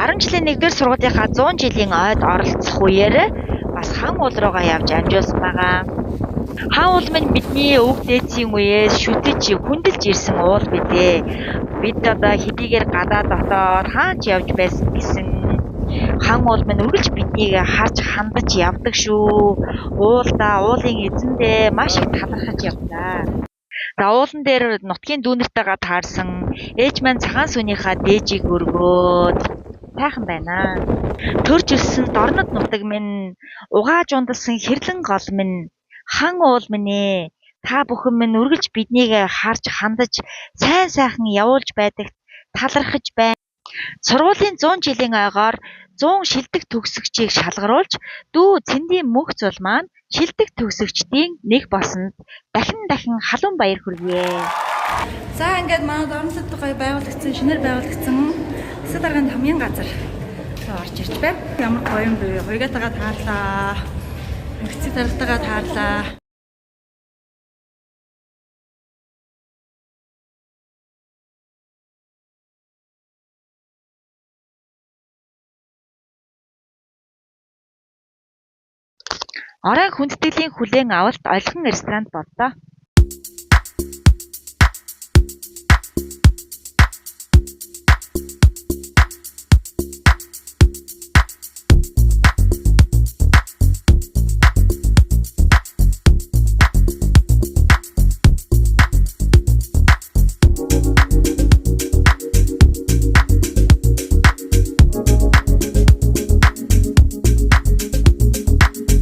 10 жилийн 1-р сургуулийнхаа 100 жилийн ойд оролцох үеэр бас хан уул руугаа явж амжуулсан байгаа. Хан уул минь бидний өв дээдсийн үеэс шүтэж хүндэлж ирсэн уул билээ. Бид одоо хэдийгээр гадаа дотоод хаач явж байсан гэсэн хан уул минь үргэлж биднийг харж хандаж явдаг шүү. Уулдаа уулын эзэндээ маш их талархаж явлаа. За уулан дээр нутгийн дүүнэртэйгээ таарсан ээж маань цагаан сүнийхаа дээжийг өргөөд сайхан байна. Төрж өссөн дорнод нутаг минь угааж ундалсан хэрлэн гол минь хан уул минь ээ. Та бүхэн минь үргэлж биднийг харж хандаж сайн сайхан явуулж байдагт талархаж байна. Сургуулийн 100 жилийн ойгоор 100 шилдэг төгсөгчийг шалгаруулж дүү цэндийн мөнх зул маань шилдэг төгсөгчдийн нэг болсонд дахин халуун баяр хүргье. За ингээд манай дорнод гоё байгуулагдсан, шинээр байгуулагдсан Эсэ даргын хамгийн газар орж ирж байна. Ямар гоё юм бэ? Хоёгоотойгоо таарлаа. Эцэг даргатайгаа таарлаа. Оройн хүндэтгэлийн хүлээн авалт олигхон ресторанд боллоо.